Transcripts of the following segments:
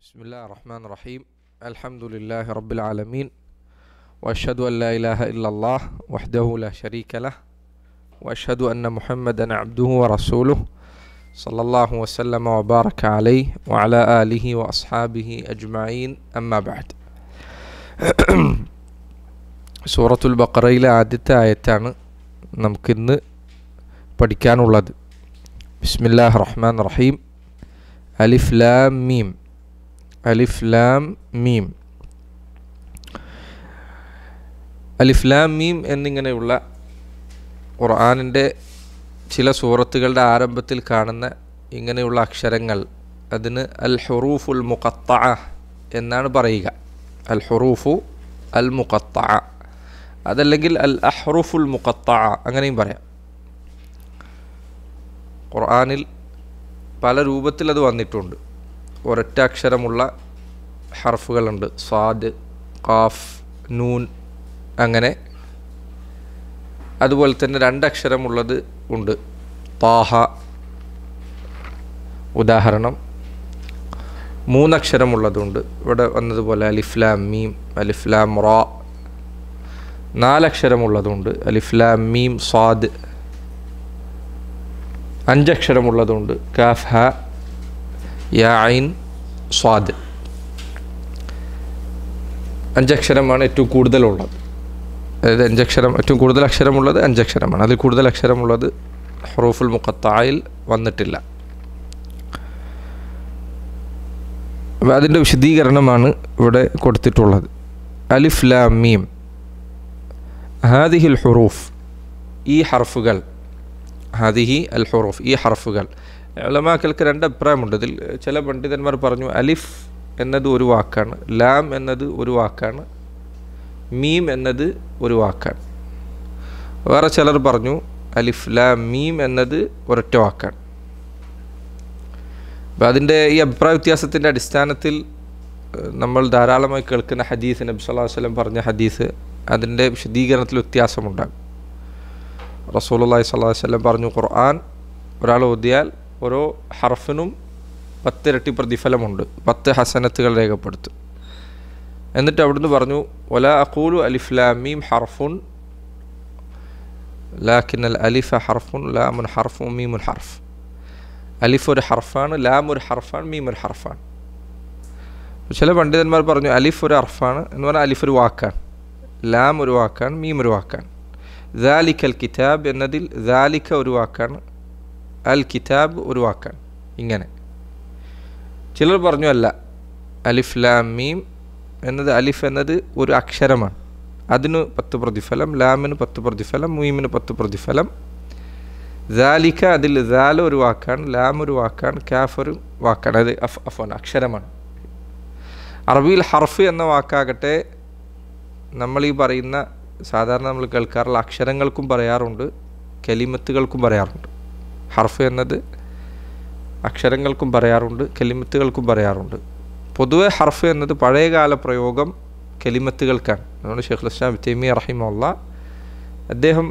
بسم الله الرحمن الرحيم. الحمد لله رب العالمين، وأشهد أن لا إله إلا الله وحده لا شريك له، وأشهد أن محمدا عبده ورسوله صلى الله وسلم وبارك عليه وعلى آله وأصحابه أجمعين. أما بعد. സൂറത്തുൽ ബഖറയിലെ ആദ്യത്തെ ആയത്താണ് നമുക്കിന്ന് പഠിക്കാനുള്ളത്. ബിസ്മില്ലാഹിർ റഹ്മാനിർ റഹീം. അലിഫ് ലാം മീം. അലിഫ് ലാം മീം. അലിഫ് ലാം മീം എന്നിങ്ങനെയുള്ള ഖുർആനിൻ്റെ ചില സൂറത്തുകളുടെ ആരംഭത്തിൽ കാണുന്ന ഇങ്ങനെയുള്ള അക്ഷരങ്ങൾ അതിന് അൽ ഹുറൂഫുൽ മുഖത്തഅ എന്നാണ് പറയുക. അൽ ഹുറൂഫു അൽ മുഖത്തഅ, അതല്ലെങ്കിൽ അൽ അഹ്റുഫുൽ മുഖത്തഅ അങ്ങനെയും പറയാം. ഖുർആനിൽ പല രൂപത്തിൽ അത് വന്നിട്ടുണ്ട്. ഒരൊറ്റ അക്ഷരമുള്ള ഹർഫുകളുണ്ട്, സാദ്, ഖാഫ്, നൂൻ അങ്ങനെ. അതുപോലെ തന്നെ രണ്ടക്ഷരമുള്ളത് ഉണ്ട്, താഹ ഉദാഹരണം. മൂന്നക്ഷരമുള്ളതുണ്ട്, ഇവിടെ വന്നതുപോലെ അലിഫ് ലാം മീം, അലിഫ് ലാം റാ. നാലക്ഷരമുള്ളതുണ്ട്, അലിഫ് ലാം മീം സാദ്. അഞ്ചക്ഷരമുള്ളതുണ്ട്, കാഫ് ഹ യാ ഐൻ സ്വാദ്. അഞ്ചക്ഷരമാണ് ഏറ്റവും കൂടുതലുള്ളത്. അതായത് ഏറ്റവും കൂടുതൽ അക്ഷരമുള്ളത് അഞ്ചക്ഷരമാണ്. അതിൽ കൂടുതൽ അക്ഷരമുള്ളത് ഹുറൂഫുൽ മുഖത്തഅയിൽ വന്നിട്ടില്ല. അപ്പോൾ അതിൻ്റെ വിശദീകരണമാണ് ഇവിടെ കൊടുത്തിട്ടുള്ളത്. അലിഫ് ലാം മീം ഹാദിഹിൽ ഹുറൂഫ്, ഈ ഹർഫുകൾ. ഹാദിഹി അൽ ഹുറൂഫ്, ഈ ഹർഫുകൾ. ഉലമാക്കൾക്ക് രണ്ട് അഭിപ്രായമുണ്ട് ഇതിൽ. ചില പണ്ഡിതന്മാർ പറഞ്ഞു അലിഫ് എന്നത് ഒരു വാക്കാണ്, ലാം എന്നത് ഒരു വാക്കാണ്, മീം എന്നത് ഒരു വാക്കാണ്. വേറെ ചിലർ പറഞ്ഞു അലിഫ് ലാം മീം എന്നത് ഒരൊറ്റ വാക്കാണ്. അപ്പം അതിൻ്റെ ഈ അഭിപ്രായ വ്യത്യാസത്തിൻ്റെ അടിസ്ഥാനത്തിൽ നമ്മൾ ധാരാളമായി കേൾക്കുന്ന ഹദീസ്, നബി സല്ലല്ലാഹു അലൈഹി വസല്ലം പറഞ്ഞ ഹദീസ്, അതിൻ്റെ വിശദീകരണത്തിൽ വ്യത്യാസമുണ്ടാകും. റസൂലുള്ളാഹി സ്വല്ലല്ലാഹു അലൈഹി വസല്ലം പറഞ്ഞു, ഖുർആൻ ഒരാൾ ഓതിയാൽ ഓരോ ഹർഫിനും 10 ഇരട്ടി പ്രതിഫലമുണ്ട്, 10 ഹസനത്തുകൾ രേഖപ്പെടുത്തും. എന്നിട്ട് അവിടുന്ന് പറഞ്ഞു, വലാ അഖൂലു അലിഫ് ലാം മീം ഹർഫുൻ ലാകിന്നൽ അലിഫ ഹർഫുൻ ലാമുൻ ഹർഫുൻ മീമുൻ ഹർഫ്. അലിഫ് ഒരു ഹർഫാണ്, ലാം ഒരു ഹർഫാണ്, മീം ഒരു ഹർഫാണ്. ചില പണ്ഡിതന്മാർ പറഞ്ഞു അലിഫ് ഒരു ഹർഫാണ് എന്ന് പറഞ്ഞാൽ അലിഫ് ഒരു വാക്കാണ്, ലാം ഒരു വാക്കാണ്, മീം ഒരു വാക്കാണ്. ദാലിക്കൽ കിതാബ് എന്നതിൽ ദാലിക്ക ഒരു വാക്കാണ്, അൽ കിതാബ് ഒരു വാക്കാണ്. ഇങ്ങനെ ചിലർ പറഞ്ഞു അല്ല, അലിഫ് ലാം മീം എന്നത്, അലിഫ് എന്നത് ഒരു അക്ഷരമാണ്, അതിന് 10 പ്രതിഫലം, ലാമിന് 10 പ്രതിഫലം, മീമിന് 10 പ്രതിഫലം. ദാലിക്ക അതിൽ ദാല ഒരു വാക്കാണ്, ലാം ഒരു വാക്കാണ്, കാഫ് ഒരു വാക്കാണ്. അത് അഫ്വാൻ അക്ഷരമാണ്. അറബിയിൽ ഹർഫ് എന്ന വാക്കാകട്ടെ നമ്മൾ ഈ പറയുന്ന സാധാരണ നമ്മൾ കേൾക്കാറുള്ള അക്ഷരങ്ങൾക്കും പറയാറുണ്ട്, കലിമത്തുകൾക്കും പറയാറുണ്ട്. ഹർഫ് എന്നത് അക്ഷരങ്ങൾക്കും പറയാറുണ്ട്, കലിമത്തുകൾക്കും പറയാറുണ്ട്. പൊതുവെ ഹർഫ് എന്നത് പഴയകാല പ്രയോഗം കലിമത്തുകൾക്കാണ്. അതുകൊണ്ട് ശൈഖുൽ ഇസ്ലാം ഇബ്നു തൈമിയ്യ റഹിമഹുല്ലാഹ് അദ്ദേഹം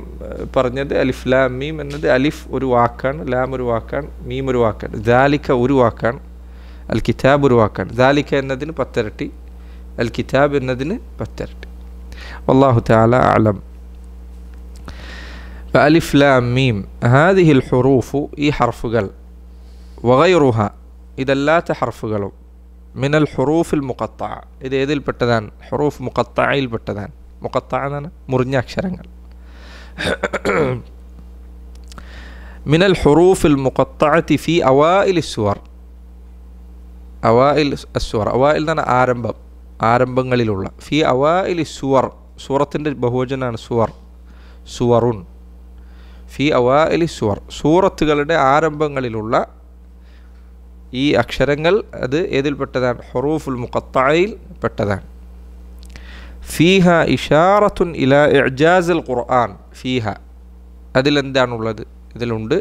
പറഞ്ഞത് അലിഫ് ലാം മീം എന്നത് അലിഫ് ഒരു വാക്കാണ്, ലാം ഒരു വാക്കാണ്, മീം ഒരു വാക്കാണ്, ദാലിക്ക ഒരു വാക്കാണ്, അൽ കിതാബ് ഒരു വാക്കാണ്. ദാലിക്ക എന്നതിന് 10 ഇരട്ടി, അൽ കിതാബ് എന്നതിന് 10 ഇരട്ടി. വല്ലാഹു തആല അഅലം. അലിഫ് ലാം മീം ഹാദിഹിൽ ഹുറൂഫു, ഈ ഹർഫുകൾ, വഗൈറുഹ ഇതല്ലാത്ത ഹർഫുകളും, മിനൽ ഹുറൂഫിൽ മുഖത്തഅ, ഇത് ഏതിൽപ്പെട്ടതാണ്? ഹുറൂഫ് മുഖത്തഅയിൽ പെട്ടതാണ്. മുഖത്തഅ എന്നാണ് മുറിഞ്ഞ അക്ഷരങ്ങൾ. മിനൽ ഹുറൂഫിൽ മുഖത്തഅതി ഫി അവാഇൽ സുവർ. അവാഇൽ അസ്സുവർ, അവാഇൽ എന്നാണ് ആരംഭം, ആരംഭങ്ങളിലുള്ള. ഫി അവാഇൽ സുവർ, സൂറത്തിൻ്റെ ബഹുവചനാണ് സുവർ, സുവറുൻ. ഫി അവാഇൽ സുവർ, സൂറത്തുകളുടെ ആരംഭങ്ങളിലുള്ള ഈ അക്ഷരങ്ങൾ അത് ഏതിൽപ്പെട്ടതാണ്? ഹുറൂഫുൽ മുഖത്തഅയിൽ പെട്ടതാണ്. ഫീഹ ഇഷാറത്തുൻ ഇലാ ഇഅ്ജാസിൽ ഖുർആൻ. ഫീഹ അതിലെന്താണുള്ളത്? ഇതിലുണ്ട്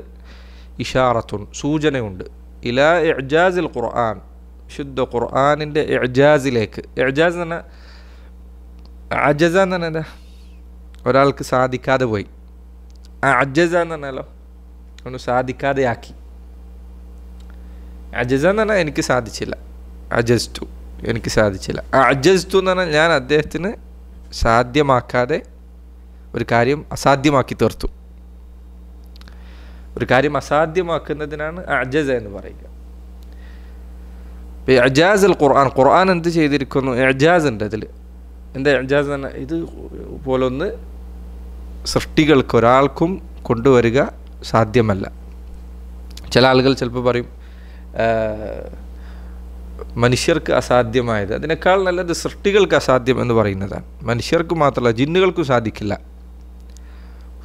ഇഷാറത്തുൻ, സൂചനയുണ്ട്, ഇലാ ഇഅ്ജാസിൽ ഖുർആൻ, ശുദ്ധ ഖുർആനിൻ്റെ ഇഅ്ജാസിലേക്ക്. ഇഅ്ജാസ് എന്ന് പറഞ്ഞാൽ അജസ എന്ന് പറഞ്ഞാൽ ഒരാൾക്ക് സാധിക്കാതെ പോയി. അജസ എന്ന് പറഞ്ഞാലോ ഒന്ന് സാധിക്കാതെയാക്കി. അജസ എന്ന് പറഞ്ഞാൽ എനിക്ക് സാധിച്ചില്ല, അജസ്തു, എനിക്ക് സാധിച്ചില്ല. അജസ്തു എന്ന് പറഞ്ഞാൽ ഞാൻ അദ്ദേഹത്തിന് സാധ്യമാക്കാതെ ഒരു കാര്യം അസാധ്യമാക്കി തീർത്തു. ഒരു കാര്യം അസാധ്യമാക്കുന്നതിനാണ് അജസ എന്ന് പറയുക. ഇഅ്ജാസ് അൽ ഖുർആൻ, ഖുർആൻ എന്ത് ചെയ്തിരിക്കുന്നു? ഇഅ്ജാസ് ഉണ്ട് അതിൽ. എന്താ ഇഅ്ജാസ് എന്ന് പറഞ്ഞാൽ ഇത് പോലൊന്ന് സൃഷ്ടികൾക്ക് ഒരാൾക്കും കൊണ്ടുവരിക സാധ്യമല്ല. ചില ആളുകൾ ചിലപ്പോൾ പറയും മനുഷ്യർക്ക് അസാധ്യമായത്, അതിനേക്കാൾ നല്ലത് സൃഷ്ടികൾക്ക് അസാധ്യം എന്ന് പറയുന്നതാണ്. മനുഷ്യർക്ക് മാത്രമല്ല, ജിന്നുകൾക്കും സാധിക്കില്ല,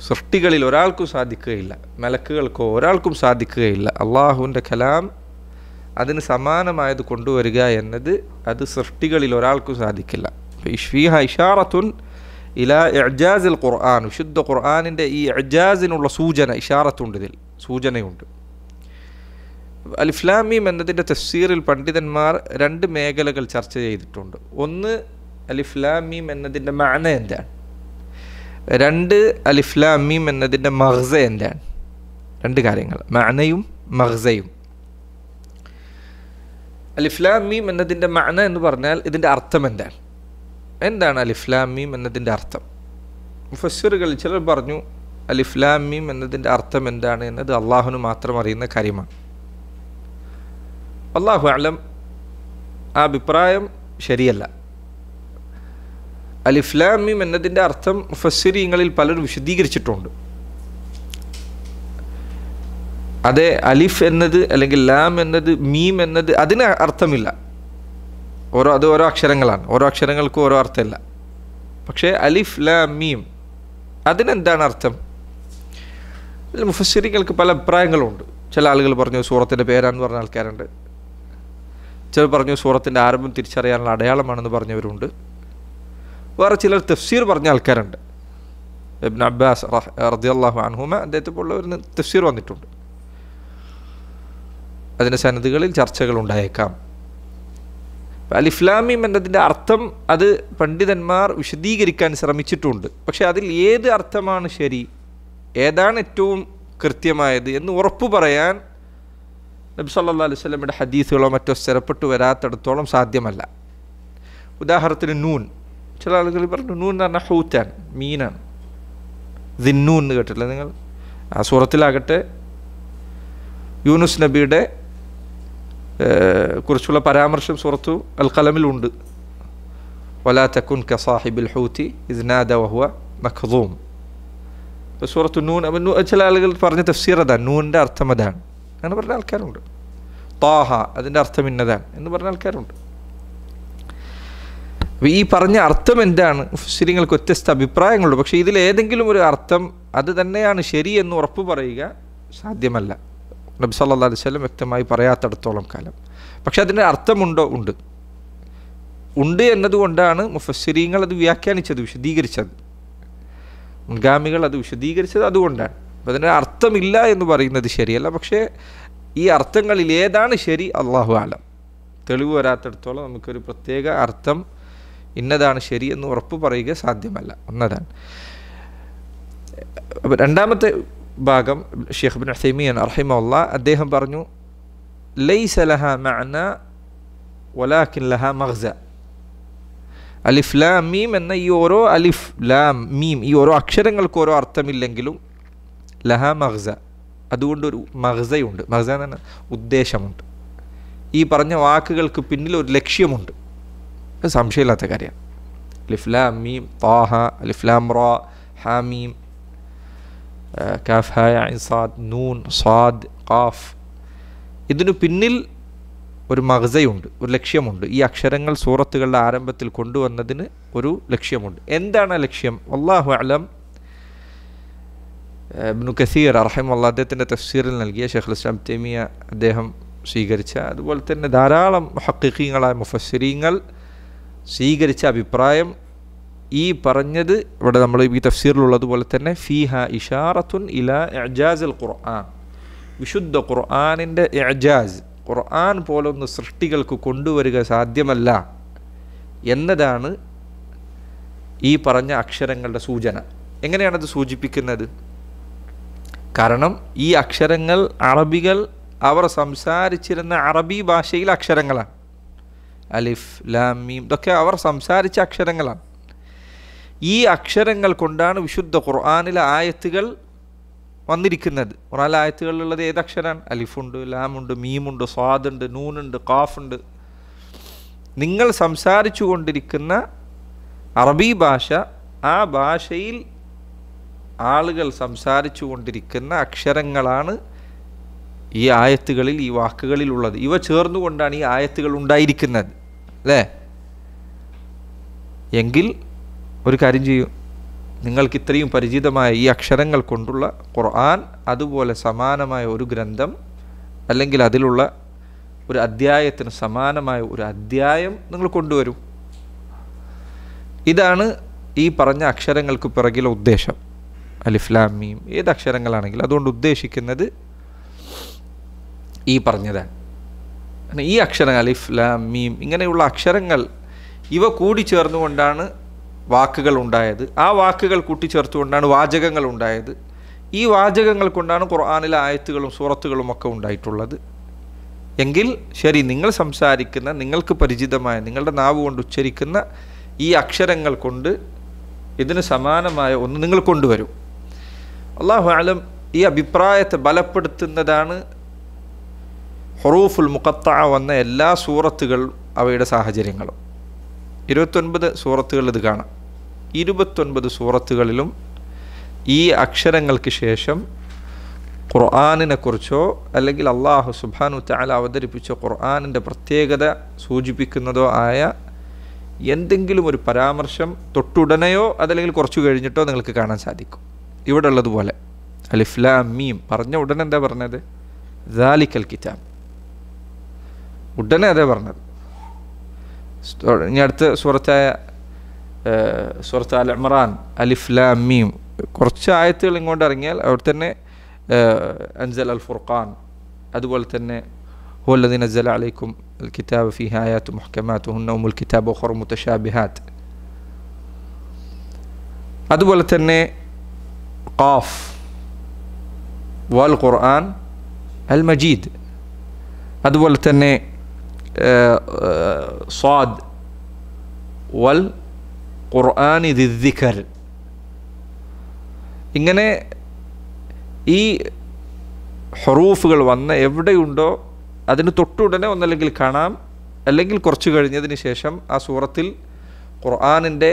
സൃഷ്ടികളിൽ ഒരാൾക്കും സാധിക്കുകയില്ല, മലക്കുകൾക്കോ ഒരാൾക്കും സാധിക്കുകയില്ല. അള്ളാഹുവിൻ്റെ കലാം അതിന് സമാനമായത് കൊണ്ടുവരിക എന്നത് അത് സൃഷ്ടികളിൽ ഒരാൾക്കും സാധിക്കില്ല. ഫീഹ ഇഷാറത്തുൻ ഇലാ ഇഅ്ജാസിൽ ഖുർആൻ, വിശുദ്ധ ഖുർആനിൻ്റെ ഈ ഇഅ്ജാസിനുള്ള സൂചന, ഇഷാറത്തുണ്ട്, ഇതിൽ സൂചനയുണ്ട്. അലിഫ് ലാം മീം എന്നതിൻ്റെ തഫ്സീറിൽ പണ്ഡിതന്മാർ രണ്ട് മേഖലകൾ ചർച്ച ചെയ്തിട്ടുണ്ട്. ഒന്ന്, അലിഫ് ലാം മീം എന്നതിൻ്റെ മഅന എന്താണ്? രണ്ട്, അലിഫ് ലാം മീം എന്നതിൻ്റെ മഗ്സ എന്താണ്? രണ്ട് കാര്യങ്ങൾ, മഅനയും മഗ്സയും. അലിഫ് ലാം മീം എന്നതിൻ്റെ മഅന എന്ന് പറഞ്ഞാൽ ഇതിൻ്റെ അർത്ഥം എന്താണ്? എന്താണ് അലിഫ് ലാം മീം എന്നതിൻ്റെ അർത്ഥം? മുഫസ്സിറുകളിൽ ചിലർ പറഞ്ഞു അലിഫ് ലാം മീം എന്നതിൻ്റെ അർത്ഥം എന്താണ് എന്നത് അള്ളാഹുവിന് മാത്രം അറിയുന്ന കാര്യമാണ്. അല്ലാഹു അഅലം, ആ അഭിപ്രായം ശരിയല്ല. അലിഫ് ലാം മീം എന്നതിൻ്റെ അർത്ഥം മുഫസ്സിരീങ്ങളിൽ പലരും വിശദീകരിച്ചിട്ടുണ്ട്. അതെ, അലിഫ് എന്നത് അല്ലെങ്കിൽ ലാം എന്നത് മീം എന്നത് അതിന് അർത്ഥമില്ല. അത് ഓരോ അക്ഷരങ്ങളാണ്, ഓരോ അക്ഷരങ്ങൾക്കും ഓരോ അർത്ഥമില്ല. പക്ഷേ അലിഫ് ലാം മീം അതിനെന്താണ് അർത്ഥം? മുഫസ്സിരീങ്ങൾക്ക് പല അഭിപ്രായങ്ങളുണ്ട്. ചില ആളുകൾ പറഞ്ഞു സൂറത്തിൻ്റെ പേരാണെന്ന് പറഞ്ഞ ആൾക്കാരുണ്ട്. ചിലർ പറഞ്ഞു സൂറത്തിൻ്റെ ആരംഭം തിരിച്ചറിയാനുള്ള അടയാളമാണെന്ന് പറഞ്ഞവരുണ്ട്. വേറെ ചിലർ തഫ്സീർ പറഞ്ഞ ആൾക്കാരുണ്ട്. ഇബ്നു അബ്ബാസ് റളിയല്ലാഹു അൻഹുമ അദ്ദേഹത്തെ പോലുള്ള ഒരു തഫ്സീർ വന്നിട്ടുണ്ട്. അതിൻ്റെ സനദുകളിൽ ചർച്ചകൾ ഉണ്ടായേക്കാം. അലിഫ് ലാം മീം എന്നതിൻ്റെ അർത്ഥം അത് പണ്ഡിതന്മാർ വിശദീകരിക്കാൻ ശ്രമിച്ചിട്ടുണ്ട്. പക്ഷെ അതിൽ ഏത് അർത്ഥമാണ് ശരി, ഏതാണ് ഏറ്റവും കൃത്യമായത് എന്ന് ഉറപ്പു പറയാൻ നബി സല്ലല്ലാഹു അലൈഹി വസല്ലമയുടെ ഹദീസുകളോ മറ്റോ സ്ഥിരപ്പെട്ടു വരാത്തിടത്തോളം സാധ്യമല്ല. ഉദാഹരണത്തിന് നൂൻ, ചില ആളുകൾ പറഞ്ഞു നൂൻ എന്ന് പറഞ്ഞാൽ ഹൂറ്റാൻ, മീനാണ്. ദിന്നൂൻ എന്ന് കേട്ടില്ല നിങ്ങൾ? ആ സൂറത്തിലാകട്ടെ യൂനുസ് നബിയുടെ കുറിച്ചുള്ള പരാമർശം സൂറത്തു അൽ ഖലമിലുണ്ട്. വലാ തകുൻ കസാഹിബിൽ ഹൂതി ഇദ് നാദ വഹുവ മഖ്ദൂം. സൂറത്തു നൂൻ, ചില ആളുകൾ പറഞ്ഞ തഫ്സീർ അതാണ്, നൂനിൻ്റെ അർത്ഥം അതാണ് അങ്ങനെ പറഞ്ഞ ആൾക്കാരുണ്ട്. താഹ അതിൻ്റെ അർത്ഥം ഇന്നതാണ് എന്ന് പറഞ്ഞ ആൾക്കാരുണ്ട്. ഈ പറഞ്ഞ അർത്ഥം എന്താണ്? മുഫസ്സിരീങ്ങൾക്ക് വ്യത്യസ്ത അഭിപ്രായങ്ങളുണ്ട്. പക്ഷേ ഇതിലേതെങ്കിലും ഒരു അർത്ഥം അത് തന്നെയാണ് ശരി എന്ന് ഉറപ്പ് പറയുക സാധ്യമല്ല, നബി സല്ലല്ലാഹു അലൈഹി വസല്ലം വ്യക്തമായി പറയാത്തിടത്തോളം കാലം. പക്ഷെ അതിൻ്റെ അർത്ഥമുണ്ടോ? ഉണ്ട് എന്നതുകൊണ്ടാണ് മുഫസ്സിരീങ്ങൾ അത് വ്യാഖ്യാനിച്ചത്, വിശദീകരിച്ചത്. മുൻഗാമികൾ അത് വിശദീകരിച്ചത് അതുകൊണ്ടാണ്. അപ്പോൾ അതിൻ്റെ അർത്ഥമില്ല എന്ന് പറയുന്നത് ശരിയല്ല. പക്ഷേ ഈ അർത്ഥങ്ങളിൽ ഏതാണ് ശരി അല്ലാഹു അഅലം. തെളിവ് വരാത്തിടത്തോളം നമുക്കൊരു പ്രത്യേക അർത്ഥം ഇന്നതാണ് ശരി എന്ന് ഉറപ്പ് പറയുക സാധ്യമല്ല എന്നതാണ്. അപ്പോൾ രണ്ടാമത്തെ ഭാഗം ഷെയ്ഖ് ഇബ്നു ഉസൈമീൻ റഹിമഹുല്ലാഹ് അദ്ദേഹം പറഞ്ഞു ലൈസ ലഹ മഅന വലാകിൻ ലഹ മഗ്സ. അലിഫ് ലാം മീം എന്ന ഈ ഓരോ അലിഫ് ലാം മീം ഈ ഓരോ അക്ഷരങ്ങൾക്ക് ഓരോ അർത്ഥമില്ലെങ്കിലും ലഹ മഗ്സ, അതുകൊണ്ടൊരു മഗ്സയുണ്ട്. മഗ്സ എന്ന് പറഞ്ഞാൽ ഉദ്ദേശമുണ്ട്. ഈ പറഞ്ഞ വാക്കുകൾക്ക് പിന്നിൽ ഒരു ലക്ഷ്യമുണ്ട്, അത് സംശയമില്ലാത്ത കാര്യമാണ്. അലിഫ് ലാം മീം താഹ, അലിഫ് ലാം റാ ഹാമീം കാഫ് ഹാ ഐൻ സാദ് നൂൻ സാദ് ഖാഫ്, ഇതിനു പിന്നിൽ ഒരു മഗ്സയുണ്ട്, ഒരു ലക്ഷ്യമുണ്ട്. ഈ അക്ഷരങ്ങൾ സൂറത്തുകളുടെ ആരംഭത്തിൽ കൊണ്ടുവന്നതിന് ഒരു ലക്ഷ്യമുണ്ട്. എന്താണ് ആ ലക്ഷ്യം? വല്ലാഹു അഅലം. ഇബ്നു കസീർ റഹിമഹുല്ലാഹ് അദ്ദേഹത്തിൻ്റെ തഫ്സീറിൽ നൽകിയ ശൈഖുൽ ഇസ്ലാം തൈമിയ അദ്ദേഹം സ്വീകരിച്ച, അതുപോലെ തന്നെ ധാരാളം മുഹഖിഖീങ്ങളായ മുഫസ്സിരീങ്ങൾ സ്വീകരിച്ച അഭിപ്രായം ഈ പറഞ്ഞത് ഇവിടെ നമ്മൾ ഈ തഫ്സീറിലുള്ളതുപോലെ തന്നെ ഫീഹ ഇഷാറത്തുൻ ഇലാ ഇഅ്ജാസിൽ ഖുർആൻ, വിശുദ്ധ ഖുർആനിൻ്റെ ഇഅ്ജാസ്, ഖുർആൻ പോലൊന്ന് സൃഷ്ടികൾക്ക് കൊണ്ടുവരിക സാധ്യമല്ല എന്നതാണ് ഈ പറഞ്ഞ അക്ഷരങ്ങളുടെ സൂചന. എങ്ങനെയാണത് സൂചിപ്പിക്കുന്നത്? കാരണം ഈ അക്ഷരങ്ങൾ അറബികൾ അവർ സംസാരിച്ചിരുന്ന അറബി ഭാഷയിലെ അക്ഷരങ്ങളാണ്. അലിഫ് ലാം മീം ഇതൊക്കെ അവർ സംസാരിച്ച അക്ഷരങ്ങളാണ്. ഈ അക്ഷരങ്ങൾ കൊണ്ടാണ് വിശുദ്ധ ഖുർആനിലെ ആയത്തുകൾ വന്നിരിക്കുന്നത്. ഖുർആനിലെ ആയത്തുകളിലുള്ളത് ഏതക്ഷരമാണ്? അലിഫുണ്ട്, ലാമുണ്ട്, മീമുണ്ട്, സ്വാദുണ്ട്, നൂനുണ്ട്, ഖാഫുണ്ട്. നിങ്ങൾ സംസാരിച്ചു കൊണ്ടിരിക്കുന്ന അറബി ഭാഷ, ആ ഭാഷയിൽ ആളുകൾ സംസാരിച്ചു കൊണ്ടിരിക്കുന്ന അക്ഷരങ്ങളാണ് ഈ ആയത്തുകളിൽ, ഈ വാക്കുകളിലുള്ളത്. ഇവ ചേർന്നുകൊണ്ടാണ് ഈ ആയത്തുകൾ ഉണ്ടായിരിക്കുന്നത്, അല്ലേ? എങ്കിൽ ഒരു കാര്യം ചെയ്യൂ, നിങ്ങൾക്ക് ഇത്രയും പരിചിതമായ ഈ അക്ഷരങ്ങൾ കൊണ്ടുള്ള ഖുർആൻ, അതുപോലെ സമാനമായ ഒരു ഗ്രന്ഥം അല്ലെങ്കിൽ അതിലുള്ള ഒരു അധ്യായത്തിന് സമാനമായ ഒരു അധ്യായം നിങ്ങൾ കൊണ്ടുവരും. ഇതാണ് ഈ പറഞ്ഞ അക്ഷരങ്ങൾക്ക് പിറകിലെ ഉദ്ദേശം. അലിഫ് ലാം മീം ഏത് അക്ഷരങ്ങളാണെങ്കിലും അതുകൊണ്ട് ഉദ്ദേശിക്കുന്നത് ഈ പറഞ്ഞതാണ്. ഈ അക്ഷരങ്ങൾ അലിഫ് ലാം മീം ഇങ്ങനെയുള്ള അക്ഷരങ്ങൾ ഇവ കൂടി ചേർന്നുകൊണ്ടാണ് വാക്കുകൾ ഉണ്ടായത്. ആ വാക്കുകൾ കൂട്ടിച്ചേർത്തുകൊണ്ടാണ് വാചകങ്ങൾ ഉണ്ടായത്. ഈ വാചകങ്ങൾ കൊണ്ടാണ് ഖുർആനിലെ ആയത്തുകളും സൂറത്തുകളും ഒക്കെ ഉണ്ടായിട്ടുള്ളത്. എങ്കിൽ ശരി, നിങ്ങൾ സംസാരിക്കുന്ന, നിങ്ങൾക്ക് പരിചിതമായ, നിങ്ങളുടെ നാവ് കൊണ്ട് ഉച്ചരിക്കുന്ന ഈ അക്ഷരങ്ങൾ കൊണ്ട് ഇതിന് സമാനമായ ഒന്ന് നിങ്ങൾ കൊണ്ടുവരും. അല്ലാഹു അലം ഈ അഭിപ്രായത്തെ ബലപ്പെടുത്തുന്നതാണ് ഹുറൂഫുൽ മുഖത്തഅ വന്ന എല്ലാ സൂറത്തുകൾ അവയുടെ സാഹചര്യങ്ങളും. 29 സൂറത്തുകൾ ഇത് കാണാം. 29 സൂറത്തുകളിലും ഈ അക്ഷരങ്ങൾക്ക് ശേഷം ഖുർആനിനെ കുറിച്ചോ അല്ലെങ്കിൽ അള്ളാഹു സുബ്ഹാനഹു വതആല അവതരിപ്പിച്ച ഖുർആനിൻ്റെ പ്രത്യേകത സൂചിപ്പിക്കുന്നതോ ആയ എന്തെങ്കിലും ഒരു പരാമർശം തൊട്ടുടനെയോ അതല്ലെങ്കിൽ കുറച്ചു കഴിഞ്ഞിട്ടോ നിങ്ങൾക്ക് കാണാൻ സാധിക്കും. ഇവിടെ ഉള്ളതുപോലെ അലിഫ് ലാം മീം പറഞ്ഞ ഉടനെ എന്താ പറഞ്ഞത്? ദാലിക്കൽ കിതാബ്, ഉടനെ അതേ പറഞ്ഞത്. ഇനി അടുത്ത സൂറത്തായ സൂറത്ത് അൽ ഇമ്രാൻ അലിഫ് ലാം മീം കുറച്ച് ആയത്തുകൾ ഇങ്ങോട്ട് ഇറങ്ങിയാൽ അവിടെ തന്നെ അൻസൽ അൽ ഫുർഖാൻ, അതുപോലെ തന്നെ ഹുവ അല്ലദീ നസ്സല അലൈക്കും അൽ കിതാബ ഫീഹി ആയാത്തു മുഹ്കമാത്തു ഹുന്ന ഉമ്മുൽ കിതാബ് വഖുറ മുതശാബിഹാത്ത്, അതുപോലെ തന്നെ ഖാഫ് വൽ ഖുർആൻ അൽ മജീദ്, അതുപോലെ തന്നെ സ്വാദ് വൽ ഖുർആനി ദിദ്ദിക്കർ. ഇങ്ങനെ ഈ ഹുറൂഫുകൾ വന്ന എവിടെയുണ്ടോ അതിന് തൊട്ടുടനെ ഒന്നല്ലെങ്കിൽ കാണാം, അല്ലെങ്കിൽ കുറച്ച് കഴിഞ്ഞതിന് ശേഷം ആ സൂറത്തിൽ ഖുർആനിൻ്റെ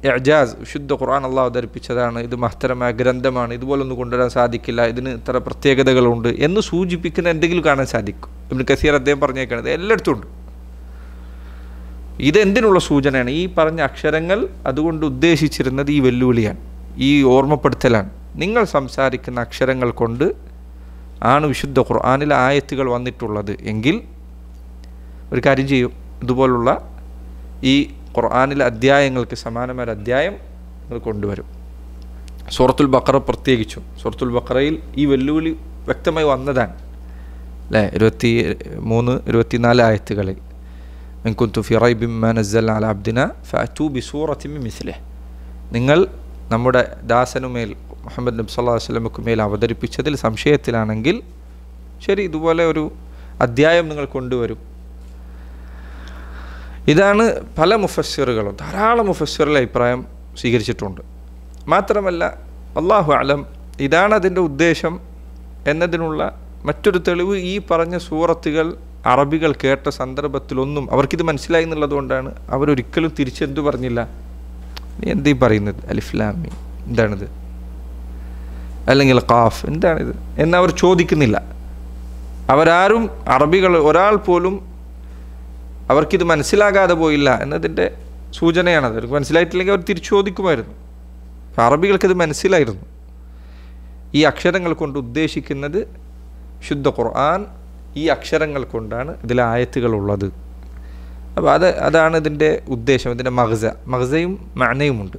ഇഅ്ജാസ്, വിശുദ്ധ ഖുർആൻ അള്ളാഹു അവതരിപ്പിച്ചതാണ്, ഇത് മഹത്തരമായ ഗ്രന്ഥമാണ്, ഇതുപോലൊന്നും കൊണ്ടുവരാൻ സാധിക്കില്ല, ഇതിന് ഇത്ര പ്രത്യേകതകളുണ്ട് എന്ന് സൂചിപ്പിക്കുന്ന എന്തെങ്കിലും കാണാൻ സാധിക്കും. ഇബ്നു കസീർ അദ്ദേഹം പറഞ്ഞേക്കാണത് എല്ലായിടത്തും ഉണ്ട്. ഇതെന്തിനുള്ള സൂചനയാണ്? ഈ പറഞ്ഞ അക്ഷരങ്ങൾ അതുകൊണ്ട് ഉദ്ദേശിച്ചിരുന്നത് ഈ വെല്ലുവിളിയാണ്, ഈ ഓർമ്മപ്പെടുത്തലാണ്. നിങ്ങൾ സംസാരിക്കുന്ന അക്ഷരങ്ങൾ കൊണ്ട് ആണ് വിശുദ്ധ ഖുർആനിലെ ആയത്തുകൾ വന്നിട്ടുള്ളത് എങ്കിൽ ഒരു കാര്യം ചെയ്യും, ഇതുപോലുള്ള ഈ ഖുർആനിലെ അധ്യായങ്ങൾക്ക് സമാനമായ അധ്യായം നിങ്ങൾ കൊണ്ടുവരും. സൂറത്തുൽ ബഖറ പ്രത്യേകിച്ചും, സൂറത്തുൽ ബഖറയിൽ ഈ വെല്ലുവിളി വ്യക്തമായി വന്നതാണ്, അല്ലേ? 23, 24 ആയത്തുകളിൽ ഇൻ കുൻതും ഫീ റൈബിൻ മിമ്മാ നസ്സൽനാ അലാ അബ്ദിനാ ഫഅതൂ ബിസൂറത്തിൻ മിൻ മിസ്ലിഹി. നിങ്ങൾ നമ്മുടെ ദാസനുമേൽ മുഹമ്മദ് നബി സല്ലല്ലാഹു അലൈഹി വസല്ലമക്ക് മേൽ അവതരിപ്പിച്ചതിൽ സംശയത്തിലാണെങ്കിൽ ശരി, ഇതുപോലെ ഒരു അധ്യായം നിങ്ങൾ കൊണ്ടുവരും. ഇതാണ് പല മുഫസ്സിറുകളും, ധാരാളം മുഫസ്സിറുകളുടെ അഭിപ്രായം സ്വീകരിച്ചിട്ടുണ്ട്. മാത്രമല്ല അല്ലാഹു അലം ഇതാണ് അതിൻ്റെ ഉദ്ദേശം എന്നതിനുള്ള മറ്റൊരു തെളിവ് ഈ പറഞ്ഞ സൂറത്തുകൾ അറബികൾ കേട്ട സന്ദർഭത്തിലൊന്നും അവർക്കിത് മനസ്സിലായി എന്നുള്ളതുകൊണ്ടാണ് അവരൊരിക്കലും തിരിച്ചെന്തു പറഞ്ഞില്ല, നീ എന്തീ പറയുന്നത്, അലിഫ് ലാം മീം എന്താണിത്, അല്ലെങ്കിൽ ഖാഫ് എന്താണിത് എന്നവർ ചോദിക്കുന്നില്ല. അവരാരും, അറബികൾ ഒരാൾ പോലും അവർക്കിത് മനസ്സിലാകാതെ പോയില്ല എന്നതിൻ്റെ സൂചനയാണത്. അവർക്ക് മനസ്സിലായിട്ടില്ലെങ്കിൽ അവർ തിരിച്ചു ചോദിക്കുമായിരുന്നു. അറബികൾക്കിത് മനസ്സിലായിരുന്നു. ഈ അക്ഷരങ്ങൾ കൊണ്ട് ഉദ്ദേശിക്കുന്നത് ശുദ്ധ ഖുർആൻ, ഈ അക്ഷരങ്ങൾ കൊണ്ടാണ് ഇതിലെ ആയത്തുകളുള്ളത്. അപ്പോൾ അതാണ് ഇതിൻ്റെ ഉദ്ദേശം. ഇതിൻ്റെ മഗ്സയും മഅനയുമുണ്ട്.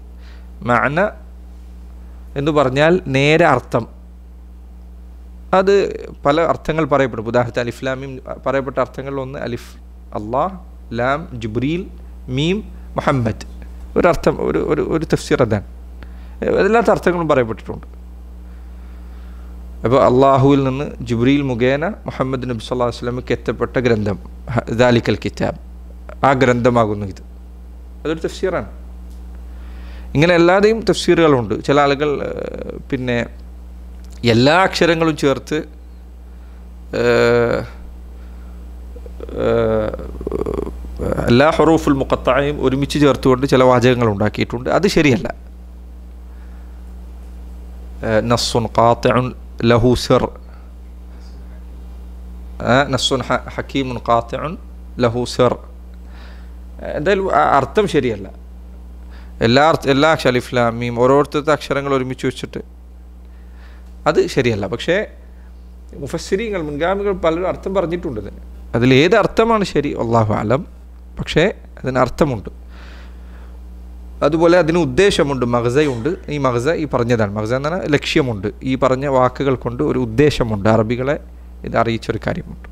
മഅന എന്ന് പറഞ്ഞാൽ നേരെ അർത്ഥം, അത് പല അർത്ഥങ്ങൾ പറയപ്പെടും. ഉദാഹരണത്തിന് അലിഫ് ലാം മീം പറയപ്പെട്ട അർത്ഥങ്ങളിലൊന്ന് അലിഫ് അള്ളാഹ്, ലാം ജിബ്രീൽ, മീം മുഹമ്മദ്. ഒരർത്ഥം, ഒരു തഫ്സീർ അതാണ്. എല്ലാത്ത അർത്ഥങ്ങളും പറയപ്പെട്ടിട്ടുണ്ട്. അപ്പോൾ അള്ളാഹുവിൽ നിന്ന് ജിബ്രീൽ മുഖേന മുഹമ്മദ് നബി സല്ലല്ലാഹു അലൈഹി വസല്ലമക്ക് എത്തപ്പെട്ട ഗ്രന്ഥം ദാലിക്കൽ കിതാബ്, ആ ഗ്രന്ഥമാകുന്നു ഇത്. അതൊരു തഫ്സീറാണ്. ഇങ്ങനെ എല്ലാതെയും തഫ്സീറുകളുണ്ട്. ചില ആളുകൾ പിന്നെ എല്ലാ അക്ഷരങ്ങളും ചേർത്ത് എല്ലാ ഹുറൂഫുൽ മുഖത്തഅയും ഒരുമിച്ച് ചേർത്തുകൊണ്ട് ചില വാചകങ്ങൾ ഉണ്ടാക്കിയിട്ടുണ്ട്. അത് ശരിയല്ല. നസ്സുൻ ഖാത്തിഉൻ ലഹു സിർ, നസ്സുൻ ഹക്കീമുൻ ഖാത്തിഉൻ ലഹു സിർ, എന്തായാലും അർത്ഥം ശരിയല്ല. എല്ലാ അലിഫ് ലാം മീം ഓരോരുത്തരുടെ അക്ഷരങ്ങൾ ഒരുമിച്ച് വെച്ചിട്ട് അത് ശരിയല്ല. പക്ഷേ മുഫസ്സിരീങ്ങൾ മുൻഗാമികൾ പലരും അർത്ഥം പറഞ്ഞിട്ടുണ്ട് ഇതിന്. അതിലേത് അർത്ഥമാണ് ശരി അല്ലാഹു അലം. പക്ഷേ അതിന് അർത്ഥമുണ്ട്, അതുപോലെ അതിന് ഉദ്ദേശമുണ്ട്, മഗ്സയുണ്ട്. ഈ മഗ്സ ഈ പറഞ്ഞതാണ്. മഗ്സ എന്ന് പറഞ്ഞാൽ ലക്ഷ്യമുണ്ട്. ഈ പറഞ്ഞ വാക്കുകൾ കൊണ്ട് ഒരു ഉദ്ദേശമുണ്ട്. അറബികളെ ഇത് അറിയിച്ചൊരു കാര്യമുണ്ട്.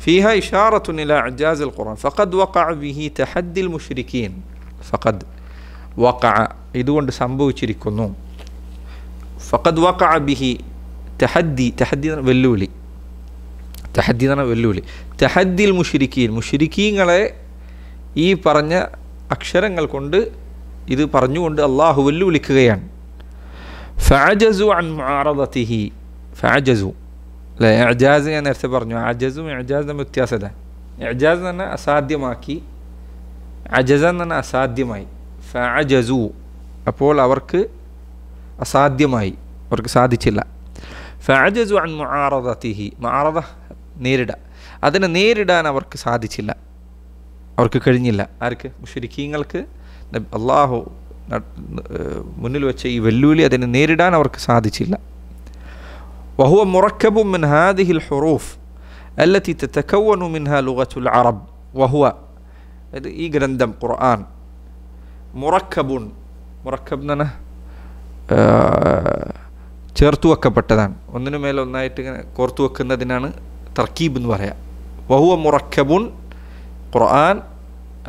ഫീഹ ഇഷാറത്തുൻ ഇലാ ഇഅ്ജാസിൽ ഖുർആൻ ഫഖദ് വഖഅ ബിഹി തഹദ്ദിൽ മുശ്രിക്കീൻ. ഫഖദ് വഖഅ ഇതുകൊണ്ട് സംഭവിച്ചിരിക്കുന്നു. ഫഖദ് വഖഅ ബിഹി തഹദ്ദി, തഹദ്ദി എന്ന വെല്ലുവിളി, തഹദ്ദി എന്ന വെല്ലുവിളി. തഹദ്ദിൽ മുശ്രിക്കീൻ, മുശ്രിക്കീങ്ങളെ ഈ പറഞ്ഞ അക്ഷരങ്ങൾ കൊണ്ട് ഇത് പറഞ്ഞുകൊണ്ട് അള്ളാഹു വെല്ലുവിളിക്കുകയാണ്. ഫഅജസു അൻ മുആറദതിഹി, ഫഅജസു അല്ലേ. ഇഅ്ജാസ് ഞാൻ നേരത്തെ പറഞ്ഞു. അജസും ഇഅ്ജാസ് തമ്മിൽ വ്യത്യാസത. ഇഅ്ജാസ് എന്ന് പറഞ്ഞാൽ അസാധ്യമാക്കി, അജസ എന്ന് പറഞ്ഞാൽ അസാധ്യമായി. ഫഅജസു അപ്പോൾ അവർക്ക് അസാധ്യമായി, അവർക്ക് സാധിച്ചില്ല. ഫഅജസു അൻ മുആറദതിഹി, മുആറദ നേരിടുക, അതിനെ നേരിടാൻ അവർക്ക് സാധിച്ചില്ല, അവർക്ക് കഴിഞ്ഞില്ല. ആർക്ക്? മുശ്രിക്കീങ്ങൾക്ക്. അള്ളാഹു മുന്നിൽ വെച്ച ഈ വെല്ലുവിളി അതിനെ നേരിടാൻ അവർക്ക് സാധിച്ചില്ല. വഹുവ മുറക്കബുൻ മിൻ ഹാദിഹിൽ ഹുറൂഫ് അല്ലതി തതകവ്വനു മിൻഹാ ലുഗത്തുൽ അറബ്. വഹുവ ഇത് ഈ ഗ്രന്ഥം ഖുർആൻ മുറക്കബുൻ, മുറക്കബ് എന്ന് പറഞ്ഞാൽ ചേർത്തു വെക്കപ്പെട്ടതാണ്. ഒന്നിനു മേലെ ഒന്നായിട്ട് ഇങ്ങനെ കോർത്തു വെക്കുന്നതിനാണ് തർക്കീബ് എന്ന് പറയാം. വഹുവ മുറക്കബുൻ, ഖുർആൻ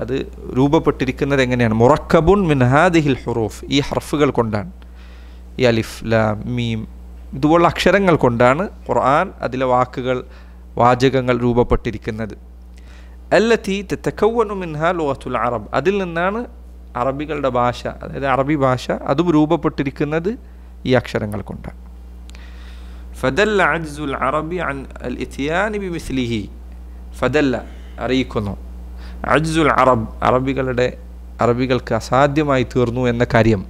അത് രൂപപ്പെട്ടിരിക്കുന്നത് എങ്ങനെയാണ്? മുറക്കബുൻ മിൻ ഹാദിഹിൽ ഹുറൂഫ്, ഈ ഹർഫുകൾ കൊണ്ടാണ്. ഈ അലിഫ് ലാം മീം ഇതുപോലുള്ള അക്ഷരങ്ങൾ കൊണ്ടാണ് ഖുർആൻ അതിലെ വാക്കുകൾ, വാചകങ്ങൾ രൂപപ്പെട്ടിരിക്കുന്നത്. അല്ലതി തതകവ്വനു മിൻഹാ ലുഗത്തുൽ അറബ്, അതിൽ നിന്നാണ് അറബികളുടെ ഭാഷ, അതായത് അറബി ഭാഷ അതും രൂപപ്പെട്ടിരിക്കുന്നത് ഈ അക്ഷരങ്ങൾ കൊണ്ടാണ്. ഫദല്ല അജ്സുൽ അറബി അൻ അൽ ഇത്യാനി ബിമിസ്ലിഹി, ഫദല്ല അറിയിക്കുന്നു, അജ്സുൽ അറബ് അറബികൾക്ക് അസാധ്യമായി തീർന്നു എന്ന കാര്യം,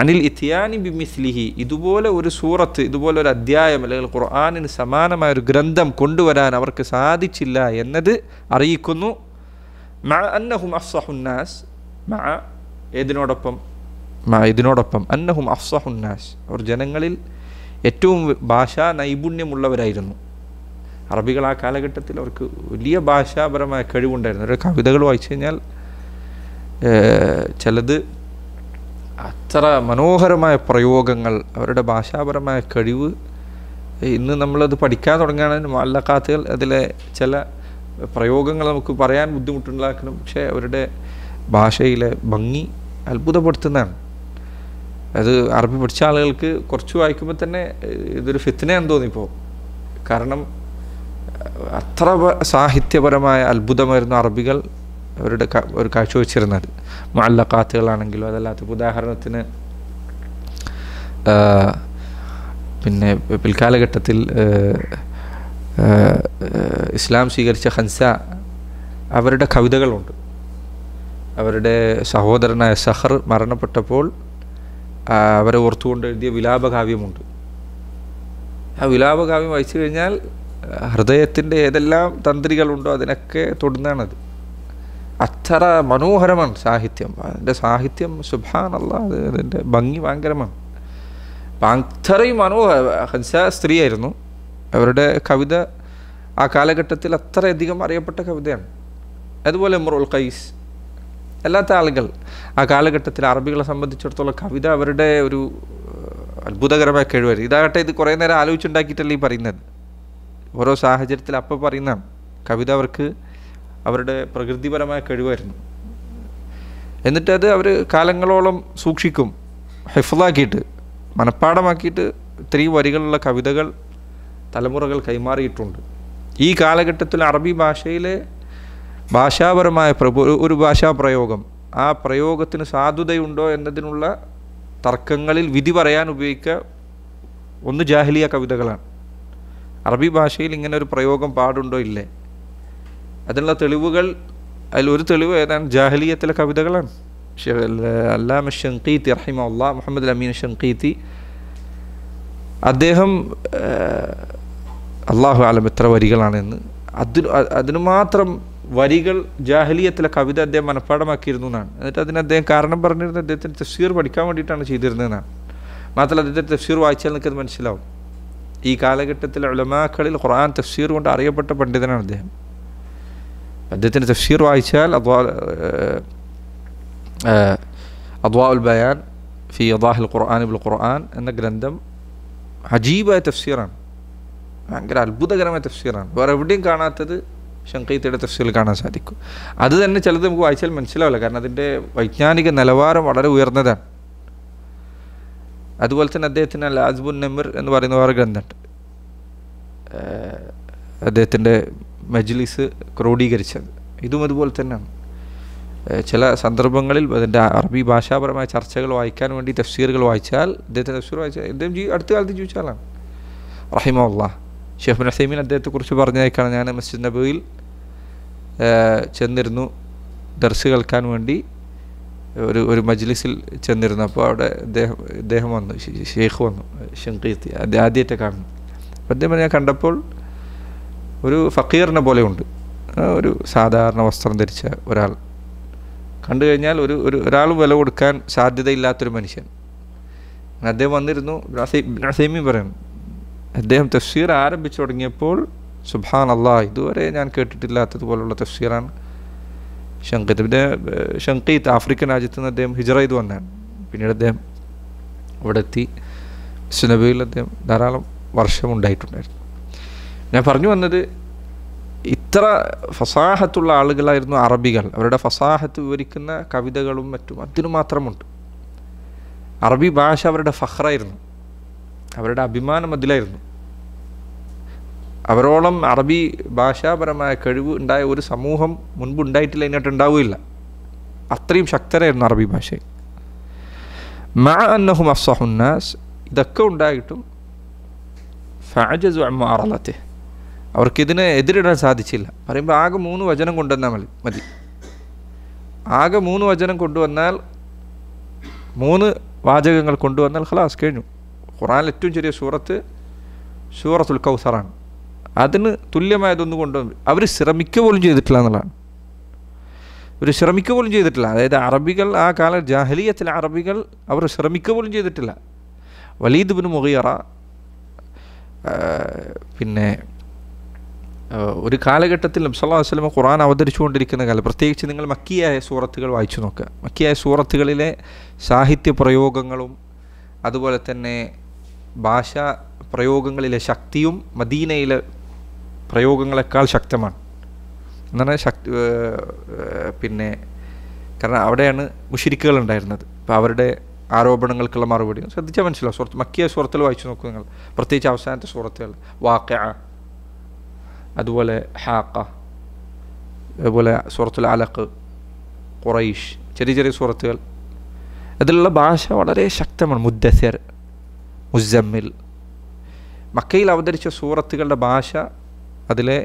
അനിൽ ഇത്യാനി ബിമിസ്ലിഹി ഇതുപോലെ ഒരു സൂറത്ത്, ഇതുപോലെ ഒരു അധ്യായം അല്ലെങ്കിൽ ഖുർആനിന് സമാനമായൊരു ഗ്രന്ഥം കൊണ്ടുവരാൻ അവർക്ക് സാധിച്ചില്ല എന്നത് അറിയിക്കുന്നു. മഅ അന്നഹും അഫ്സഹുന്നാസ്, മഅ ഇതിനോടൊപ്പം അന്നഹും അഫ്സഹുന്നാസ് അവർ ജനങ്ങളിൽ ഏറ്റവും ഭാഷാ നൈപുണ്യമുള്ളവരായിരുന്നു. അറബികൾ ആ കാലഘട്ടത്തിൽ അവർക്ക് വലിയ ഭാഷാപരമായ കഴിവുണ്ടായിരുന്നു. അവരുടെ കവിതകൾ വായിച്ചു കഴിഞ്ഞാൽ ചിലത് അത്ര മനോഹരമായ പ്രയോഗങ്ങൾ, അവരുടെ ഭാഷാപരമായ കഴിവ്. ഇന്ന് നമ്മളത് പഠിക്കാൻ തുടങ്ങുകയാണെങ്കിൽ മുഅല്ലഖാത്തുകൾ, അതിലെ ചില പ്രയോഗങ്ങൾ നമുക്ക് പറയാൻ ബുദ്ധിമുട്ടുണ്ടാക്കണം. പക്ഷേ അവരുടെ ഭാഷയിലെ ഭംഗി അത്ഭുതപ്പെടുത്തുന്നതാണ്. അത് അറബി പഠിച്ച ആളുകൾക്ക് കുറച്ച് വായിക്കുമ്പോൾ തന്നെ ഇതൊരു ഫിത്നയാണെന്ന് തോന്നിപ്പോൾ. കാരണം അത്ര സാഹിത്യപരമായ അത്ഭുതമായിരുന്നു അറബികൾ അവരുടെ ഒരു കാഴ്ചവെച്ചിരുന്നത്. മുഅല്ലഖാത്തുകളാണെങ്കിലും അതല്ലാത്ത ഉദാഹരണത്തിന് പിന്നെ പിൽക്കാലഘട്ടത്തിൽ ഇസ്ലാം സ്വീകരിച്ച ഖൻസ, അവരുടെ കവിതകളുണ്ട്. അവരുടെ സഹോദരനായ സഹർ മരണപ്പെട്ടപ്പോൾ അവരെ ഓർത്തുകൊണ്ട് എഴുതിയ വിലാപകാവ്യമുണ്ട്. ആ വിലാപകാവ്യം വായിച്ചു കഴിഞ്ഞാൽ ഹൃദയത്തിൻ്റെ ഏതെല്ലാം തന്ത്രികളുണ്ടോ അതിനൊക്കെ തൊടുന്നതാണത്. അത്ര മനോഹരമാണ് സാഹിത്യം. അതിൻ്റെ സാഹിത്യം സുബ്ഹാനല്ലാഹ്, അതിൻ്റെ ഭംഗി ഭയങ്കരമാണ്. അപ്പം അത്രയും ഖൻസ സ്ത്രീയായിരുന്നു. അവരുടെ കവിത ആ കാലഘട്ടത്തിൽ അത്രയധികം അറിയപ്പെട്ട കവിതയാണ്. അതുപോലെ ഇമ്രുൽ ഖൈസ്, അല്ലാത്ത ആളുകൾ ആ കാലഘട്ടത്തിൽ അറബികളെ സംബന്ധിച്ചിടത്തോളം കവിത അവരുടെ ഒരു അത്ഭുതകരമായ കഴിവായിരുന്നു. ഇതാകട്ടെ ഇത് കുറേ നേരം ആലോചിച്ചുണ്ടാക്കിയിട്ടല്ലേ ഈ പറയുന്നത്, ഓരോ സാഹചര്യത്തിൽ അപ്പം പറയുന്നതാണ്. കവിത അവർക്ക് അവരുടെ പ്രകൃതിപരമായ കഴിവായിരുന്നു. എന്നിട്ട് അത് അവർ കാലങ്ങളോളം സൂക്ഷിക്കും, ഹിഫ്ളാക്കിയിട്ട് മനഃപ്പാടമാക്കിയിട്ട് ഇത്രയും വരികളുള്ള കവിതകൾ തലമുറകൾ കൈമാറിയിട്ടുണ്ട്. ഈ കാലഘട്ടത്തിൽ അറബി ഭാഷയിലെ ഭാഷാപരമായ ഒരു ഭാഷാപ്രയോഗം, ആ പ്രയോഗത്തിന് സാധുതയുണ്ടോ എന്നതിനുള്ള തർക്കങ്ങളിൽ വിധി പറയാൻ ഉപയോഗിക്കുക ഒന്ന് ജാഹിലിയ കവിതകളാണ്. അറബി ഭാഷയിൽ ഇങ്ങനെ ഒരു പ്രയോഗം പാടുണ്ടോ ഇല്ലേ, അതിനുള്ള തെളിവുകൾ, അതിലൊരു തെളിവ് ഏതാണ് ജാഹിലിയത്തിലെ കവിതകളാണ്. അല്ലാമ ഷൻഖീത്തി റഹിമഹുല്ലാഹ്, മുഹമ്മദ് അമീൻ ഷൻഖീത്തി, അദ്ദേഹം അല്ലാഹു അലം എത്ര വരികളാണെന്ന്, അതിന് മാത്രം വരികൾ ജാഹിലിയത്തിലെ കവിത അദ്ദേഹം മനഃപ്പാടമാക്കിയിരുന്നു എന്നാണ്. എന്നിട്ട് അതിന് അദ്ദേഹം കാരണം പറഞ്ഞിരുന്നത് അദ്ദേഹത്തിന് തഫ്സീർ പഠിക്കാൻ വേണ്ടിയിട്ടാണ് ചെയ്തിരുന്നതെന്നാണ്. മാത്രമല്ല അദ്ദേഹത്തെ തഫ്സീർ വായിച്ചാൽ നിൽക്കുന്നത് മനസ്സിലാവും. ഈ കാലഘട്ടത്തിലെ ഉലമാക്കളിൽ ഖുർആൻ തഫ്സീർ കൊണ്ട് അറിയപ്പെട്ട പണ്ഡിതനാണ് അദ്ദേഹം. അദ്ദേഹത്തിൻ്റെ തഫ്സീർ വായിച്ചാൽ അദ്വാഉൽ ബയാൻ ഫി ഇദാഹിൽ ഖുർആൻ ബിൽ ഖുർആൻ എന്ന ഗ്രന്ഥം അജീബായ തഫ്സീറാണ്, ഭയങ്കര അത്ഭുതകരമായ തഫ്സീറാണ്. വേറെ എവിടെയും കാണാത്തത് ഷൻഖീത്തിയുടെ തഫ്സീറിൽ കാണാൻ സാധിക്കും. അത് തന്നെ ചിലത് നമുക്ക് വായിച്ചാൽ മനസ്സിലാവില്ല, കാരണം അതിൻ്റെ വൈജ്ഞാനിക നിലവാരം വളരെ ഉയർന്നതാണ്. അതുപോലെ തന്നെ അദ്ദേഹത്തിന് അൽ അസ്ബുൻ നമിർ എന്ന് പറയുന്ന വേറെ ഗ്രന്ഥമുണ്ട്, അദ്ദേഹത്തിൻ്റെ മജ്ലിസ് ക്രോഡീകരിച്ചത്. ഇതും അതുപോലെ തന്നെയാണ്. ചില സന്ദർഭങ്ങളിൽ അതിൻ്റെ അറബി ഭാഷാപരമായ ചർച്ചകൾ വായിക്കാൻ വേണ്ടി തഫ്സീറുകൾ വായിച്ചാൽ, അദ്ദേഹത്തിൻ്റെ തഫ്സീർ വായിച്ചാൽ, അദ്ദേഹം അടുത്ത കാലത്ത് ജീവിച്ചാലാണ് റഹിമഹുല്ലാഹ്. ഷെയ്ഖ് ഇബ്നു ഉസൈമീൻ അദ്ദേഹത്തെക്കുറിച്ച് പറഞ്ഞേക്കാണ്, ഞാൻ മസ്ജിദ് നബവിയിൽ ചെന്നിരുന്നു ദർസ് കേൾക്കാൻ വേണ്ടി, ഒരു മജ്ലിസിൽ ചെന്നിരുന്നു. അപ്പോൾ അവിടെ ഇദ്ദേഹം വന്നു, ഷെയ്ഖ് വന്നു, ഷൻഖീത്തി, ആദ്യമായിട്ട് കാണുന്നു. അപ്പോൾ അദ്ദേഹം ഞാൻ കണ്ടപ്പോൾ ഒരു ഫക്കീറിനെ പോലെ ഉണ്ട്, ഒരു സാധാരണ വസ്ത്രം ധരിച്ച ഒരാൾ. കണ്ടു കഴിഞ്ഞാൽ ഒരാളും വില കൊടുക്കാൻ സാധ്യതയില്ലാത്തൊരു മനുഷ്യൻ. അദ്ദേഹം വന്നിരുന്നു. ഇബ്നു ഉസൈമീൻ പറയുന്നു, അദ്ദേഹം തഫ്സീർ ആരംഭിച്ചു തുടങ്ങിയപ്പോൾ സുബ്ഹാനല്ലാഹ്, ഇതുവരെ ഞാൻ കേട്ടിട്ടില്ലാത്തതുപോലുള്ള തഫ്സീറാണ് ഷൻഖീത്ത്. പിന്നെ ഷൻഖീത്ത് ആഫ്രിക്കൻ രാജ്യത്ത് നിന്ന് അദ്ദേഹം ഹിജ്റ ചെയ്ത് വന്നതാണ്. പിന്നീട് അദ്ദേഹം ഇവിടെ എത്തി. മസ്ജിദ് നബവിയിൽ അദ്ദേഹം ധാരാളം വർഷമുണ്ടായിട്ടുണ്ടായിരുന്നു. ഞാൻ പറഞ്ഞു വന്നത്, ഇത്ര ഫസാഹത്തുള്ള ആളുകളായിരുന്നു അറബികൾ. അവരുടെ ഫസാഹത്ത് വിവരിക്കുന്ന കവിതകളും മറ്റും അതിനു മാത്രമുണ്ട്. അറബി ഭാഷ അവരുടെ ഫഖ്റായിരുന്നു, അവരുടെ അഭിമാനം അതിലായിരുന്നു. അവരോളം അറബി ഭാഷാപരമായ കഴിവ് ഉണ്ടായ ഒരു സമൂഹം മുൻപ് ഉണ്ടായിട്ടില്ല, ഇങ്ങോട്ട് ഉണ്ടാവുകയില്ല. അത്രയും ശക്തരായിരുന്നു അറബി ഭാഷയിൽ. മഅ അന്നഹും അഫ്സഹുന്നാസ്, ഇതൊക്കെ ഉണ്ടായിട്ടും ഫഅജസു അൻ മുഅറളതിഹി, അവർക്കിതിനെ എതിരിടാൻ സാധിച്ചില്ല. പറയുമ്പോൾ ആകെ 3 വചനം കൊണ്ടുവന്നാൽ മതി. ആകെ 3 വചനം കൊണ്ടുവന്നാൽ, 3 വാചകങ്ങൾ കൊണ്ടുവന്നാൽ ഖലാസ് കഴിഞ്ഞു. ഖുർആനിൽ ഏറ്റവും ചെറിയ സൂറത്തുൽ കൗസറാണ്. അതിന് തുല്യമായതൊന്നും കൊണ്ടുവന്നു അവർ ശ്രമിക്കുക പോലും ചെയ്തിട്ടില്ല എന്നുള്ളതാണ്. ശ്രമിക്കുക പോലും ചെയ്തിട്ടില്ല. അതായത് അറബികൾ, ആ കാല ജാഹിലിയത്തിലെ അറബികൾ അവർ ശ്രമിക്കുക പോലും ചെയ്തിട്ടില്ല. വലീദ് ഇബ്നു മുഗീറ പിന്നെ ഒരു കാലഘട്ടത്തിൽ നബി സല്ലല്ലാഹു അലൈഹി വസല്ലം ഖുർആൻ അവതരിച്ചുകൊണ്ടിരിക്കുന്ന കാലം, പ്രത്യേകിച്ച് നിങ്ങൾ മക്കിയായ സൂറത്തുകൾ വായിച്ചു നോക്കുക. മക്കിയായ സൂറത്തുകളിലെ സാഹിത്യ പ്രയോഗങ്ങളും അതുപോലെ തന്നെ ഭാഷാ പ്രയോഗങ്ങളിലെ ശക്തിയും മദീനയിലെ പ്രയോഗങ്ങളെക്കാൾ ശക്തമാണ്. എന്നാണ് പിന്നെ കാരണം അവിടെയാണ് മുശ്രിക്കുകൾ ഉണ്ടായിരുന്നത്. അപ്പോൾ അവരുടെ ആരോപണങ്ങൾക്കുള്ള മറുപടി ശ്രദ്ധിച്ചാൽ മനസ്സിലാവും. മക്കിയ സൂറത്തുകൾ വായിച്ചു നോക്കൂ നിങ്ങൾ, പ്രത്യേകിച്ച് അവസാനത്തെ സൂറത്തുകൾ, വാഖിഅ, അതുപോലെ ഹാഖ, അതുപോലെ സൂറത്തുൽ അലഖ്, ഖുറൈഷ്, ചെറിയ ചെറിയ സൂറത്തുകൾ. അതിലുള്ള ഭാഷ വളരെ ശക്തമാണ്. മുദ്ദസിർ, മുസമ്മിൽ. മക്കയിൽ അവതരിച്ച സൂറത്തുകളുടെ ഭാഷ, അതിലെ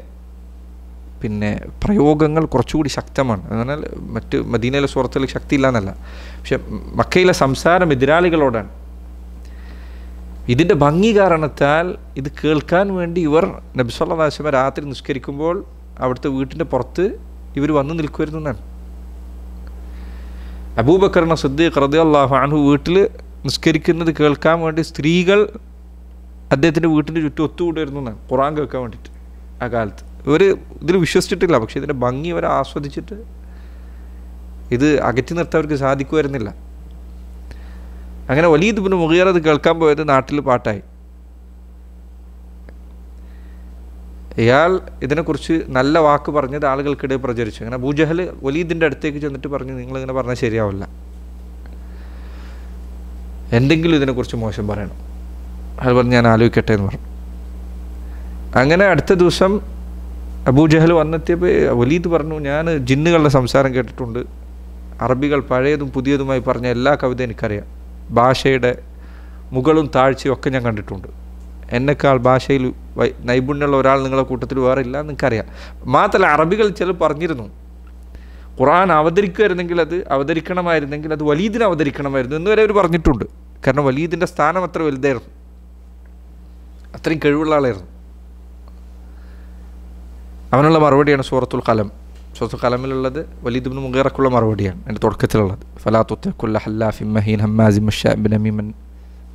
പിന്നെ പ്രയോഗങ്ങൾ കുറച്ചുകൂടി ശക്തമാണ്. എന്നാൽ മറ്റ് മദീനയിലെ സൂറത്തുകൾ ശക്തിയില്ല എന്നല്ല, പക്ഷെ മക്കയിലെ സംസാരം എതിരാളികളോടാണ്. ഇതിൻ്റെ ഭംഗി കാരണത്താൽ ഇത് കേൾക്കാൻ വേണ്ടി ഇവർ നബി സല്ലല്ലാഹു അലൈഹി വസല്ലം രാത്രി നിസ്കരിക്കുമ്പോൾ അവിടുത്തെ വീട്ടിൻ്റെ പുറത്ത് ഇവർ വന്ന് നിൽക്കുമായിരുന്നു എന്നാണ്. അബൂബക്കർ സിദ്ദീഖ് റളിയല്ലാഹു അൻഹു വീട്ടിൽ നിസ്കരിക്കുന്നത് കേൾക്കാൻ വേണ്ടി സ്ത്രീകൾ അദ്ദേഹത്തിൻ്റെ വീട്ടിൻ്റെ ചുറ്റും ഒത്തുകൂടുമായിരുന്നു എന്നാണ്, ഖുർആൻ കേൾക്കാൻ വേണ്ടിയിട്ട്. ആ കാലത്ത് ഇവർ ഇതിൽ വിശ്വസിച്ചിട്ടില്ല, പക്ഷേ ഇതിൻ്റെ ഭംഗി ഇവരെ ആസ്വദിച്ചിട്ട് ഇത് അകറ്റി നിർത്താൻ അവർക്ക് സാധിക്കുമായിരുന്നില്ല. അങ്ങനെ വലീദ് ഇബ്നു മുഗീറ അത് കേൾക്കാൻ പോയത് നാട്ടിൽ പാട്ടായി. ഇയാൾ ഇതിനെക്കുറിച്ച് നല്ല വാക്ക് പറഞ്ഞത് ആളുകൾക്കിടയിൽ പ്രചരിച്ചു. അങ്ങനെ അബൂജഹൽ വലീദിൻ്റെ അടുത്തേക്ക് ചെന്നിട്ട് പറഞ്ഞു, നിങ്ങളിങ്ങനെ പറഞ്ഞാൽ ശരിയാവില്ല, എന്തെങ്കിലും ഇതിനെക്കുറിച്ച് മോശം പറയണം. അത് പറഞ്ഞ് ഞാൻ ആലോചിക്കട്ടെ എന്ന് പറഞ്ഞു. അങ്ങനെ അടുത്ത ദിവസം അബൂജഹൽ വന്നെത്തിയപ്പോൾ വലീദ് പറഞ്ഞു, ഞാൻ ജിന്നുകളുടെ സംസാരം കേട്ടിട്ടുണ്ട്, അറബികൾ പഴയതും പുതിയതുമായി പറഞ്ഞ എല്ലാ കവിതയും എനിക്കറിയാം, ഭാഷയുടെ മുകളും താഴ്ചയും ഒക്കെ ഞാൻ കണ്ടിട്ടുണ്ട്, എന്നെക്കാൾ ഭാഷയിൽ നൈപുണ്യമുള്ള ഒരാൾ നിങ്ങളുടെ കൂട്ടത്തിൽ വേറെ ഇല്ല നിങ്ങൾക്കറിയാം. മാത്രമല്ല അറബികൾ ചിലർ പറഞ്ഞിരുന്നു, ഖുർആൻ അവതരിക്കുമായിരുന്നെങ്കിൽ അത് അവതരിക്കണമായിരുന്നെങ്കിൽ അത് വലീദിനെ അവതരിക്കണമായിരുന്നു എന്ന് വരെ അവർ പറഞ്ഞിട്ടുണ്ട്. കാരണം വലീദിൻ്റെ സ്ഥാനം അത്ര വലുതായിരുന്നു, അത്രയും കഴിവുള്ള ആളായിരുന്നു. അവനുള്ള മറുപടിയാണ് സൂറത്തുൽ ഖലം. സൂറത്തുൽ ഖലമിലുള്ളത് വലീദ് ഇബ്നു മുഗീറക്കുള്ള മറുപടിയാണ്, അതിൻ്റെ തുടക്കത്തിലുള്ളത്. ഫലാ തുത്തിഅ ഹല്ലാഫിൻ മഹീൻ ഹമ്മാസിൻ മശ്ശാഇൻ ബിനമീമൻ,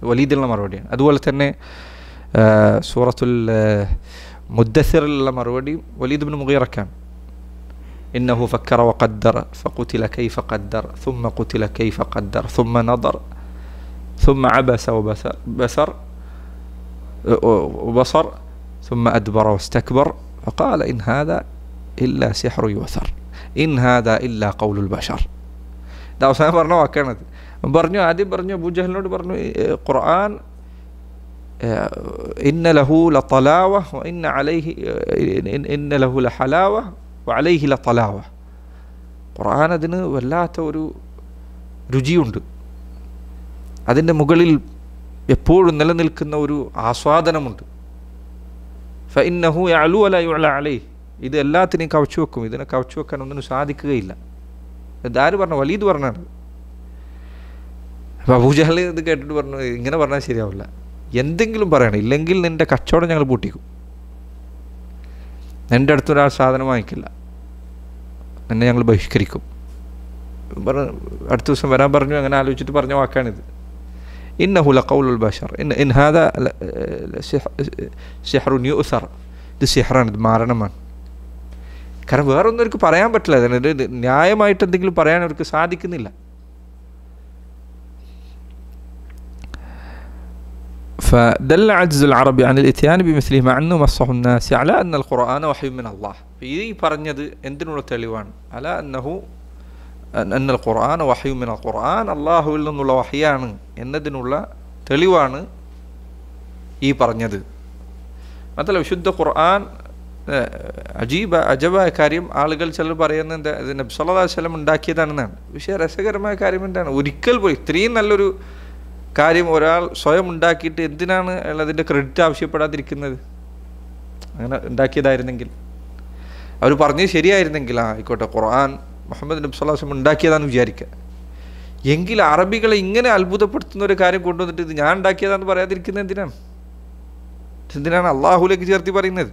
വലീദിനുള്ള മറുപടിയാണ്. അതുപോലെ തന്നെ സൂറത്തുൽ മുദ്ദസ്സിറിലുള്ള മറുപടി വലീദ് ഇബ്നു മുഗീറക്കാണ്. ഇന്നഹു ഫക്കറ വഖദ്ദറ ഫഖുതില കൈഫ ഖദ്ദറ ثم قتل كيف قدر ثم نظر ثم عبس وبصر ثم أدبر واستكبر فقال إن هذا إلا سحر يؤثر إن هذا إلا قول البشر. ഇത് അവസാനം പറഞ്ഞ വാക്കാണത്. പറഞ്ഞു, ആദ്യം പറഞ്ഞു അബൂജഹലിനോട് പറഞ്ഞു, ഖുർആൻ ഇന്ന ലഹു ലതലാവ വഇന്ന അലൈഹി ഇന്ന ലഹു ലഹലാവ വഅലൈഹി ലതലാവ, ഖുർആൻ അതിന് വല്ലാത്ത ഒരു രുചിയുണ്ട്, അതിൻ്റെ മുകളിൽ എപ്പോഴും നിലനിൽക്കുന്ന ഒരു ആസ്വാദനമുണ്ട്. ഫഇന്നഹു യഅലു വലാ യുഅല അലൈഹി, ഇത് എല്ലാത്തിനെയും കവച്ചു വെക്കും, ഇതിനെ കവച്ചു വെക്കാൻ ഒന്നിനും സാധിക്കുകയില്ല. ഇതാര് പറഞ്ഞു? വലീദ് പറഞ്ഞാണ്. അപ്പോൾ അബൂജഹൽ ഇത് കേട്ടിട്ട് പറഞ്ഞു, ഇങ്ങനെ പറഞ്ഞാൽ ശരിയാവില്ല, എന്തെങ്കിലും പറയണം, ഇല്ലെങ്കിൽ നിൻ്റെ കച്ചവടം ഞങ്ങൾ പൂട്ടിക്കും, എൻ്റെ അടുത്തൊരാൾ സാധനം വാങ്ങിക്കില്ല, നിന്നെ ഞങ്ങൾ ബഹിഷ്കരിക്കും. അടുത്ത ദിവസം വരാൻ പറഞ്ഞു. അങ്ങനെ ആലോചിച്ചിട്ട് പറഞ്ഞ വാക്കാണിത്. ഇന്നഹു ലഖൗലുൽ ബശർ ഇൻ ഹാദാ സിഹ്റുൻ യുഅ്സർ, ഇത് സിഹ്റാണ്, ഇത് മാരണമാണ്. കാരണം വേറൊന്നും അവർക്ക് പറയാൻ പറ്റില്ല, അതിന് ന്യായമായിട്ട് എന്തെങ്കിലും പറയാൻ അവർക്ക് സാധിക്കുന്നില്ല. فدل عجز العرب عن الاتيان بمثله مع انه مصح الناس على ان القرآن وحي من الله. ഈ പറഞ്ഞത് എന്തിനുള്ള തെളിവാണ്? അല അന്നഹു അന്ന ഖുർആൻ വഹ്യു മിനൽ ഖുർആൻ, അല്ലാഹുവിൽ നിന്നുള്ള വഹ്യാണ് എന്നതിനുള്ള തെളിവാണ് ഈ പറഞ്ഞത്. മാത്രമല്ല വിശുദ്ധ ഖുർആൻ അജബായ കാര്യം, ആളുകൾ ചിലർ പറയുന്നത് നബി സല്ലല്ലാഹു അലൈഹി വസല്ലം ഉണ്ടാക്കിയതാണെന്നാണ്. പക്ഷേ രസകരമായ കാര്യം എന്താണ്? ഒരിക്കൽ പോയി ഇത്രയും നല്ലൊരു കാര്യം ഒരാൾ സ്വയം ഉണ്ടാക്കിയിട്ട് എന്തിനാണ് അയാൾ അതിൻ്റെ ക്രെഡിറ്റ് ആവശ്യപ്പെടാതിരിക്കുന്നത്? അങ്ങനെ ഉണ്ടാക്കിയതായിരുന്നെങ്കിൽ, അവർ പറഞ്ഞത് ശരിയായിരുന്നെങ്കിൽ ആയിക്കോട്ടെ, ഖുർആൻ മുഹമ്മദ് നബി സല്ലല്ലാഹു അലൈഹി വസല്ലം ഉണ്ടാക്കിയതാണെന്ന് വിചാരിക്കുക. എങ്കിൽ അറബികളെ ഇങ്ങനെ അത്ഭുതപ്പെടുത്തുന്ന ഒരു കാര്യം കൊണ്ടുവന്നിട്ട് ഇത് ഞാൻ ഉണ്ടാക്കിയതാണെന്ന് പറയാതിരിക്കുന്നത് എന്തിനാണ്? എന്തിനാണ് അള്ളാഹുലേക്ക് ചേർത്തി പറയുന്നത്?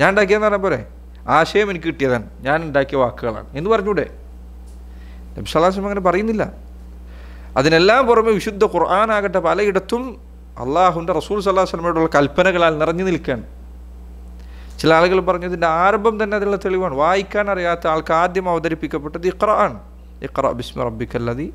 ഞാൻ ഉണ്ടാക്കിയതെന്ന് പറഞ്ഞാൽ പോരെ, ആശയം എനിക്ക് കിട്ടിയതാണ്, ഞാൻ ഉണ്ടാക്കിയ വാക്കുകളാണ് എന്ന് പറഞ്ഞൂടെ? നബി സല്ലല്ലാഹു അലൈഹി വസല്ലം അങ്ങനെ പറയുന്നില്ല. അതിനെല്ലാം പുറമെ വിശുദ്ധ ഖുർആനാകട്ടെ പലയിടത്തും അള്ളാഹുവിൻ്റെ റസൂൽ സല്ലല്ലാഹു അലൈഹി വസല്ലമയോടുള്ള കൽപ്പനകളാൽ നിറഞ്ഞു നിൽക്കുകയാണ്. ചില ആളുകൾ പറഞ്ഞു ഇതിൻ്റെ ആരംഭം തന്നെ അതിനുള്ള തെളിവാണ്. വായിക്കാൻ അറിയാത്ത ആൾക്ക് ആദ്യം അവതരിപ്പിക്കപ്പെട്ടത് ഇഖ്റ ആണ്. ഇഖ്റ ബിസ്മി റബ്ബിക്കല്ലദീ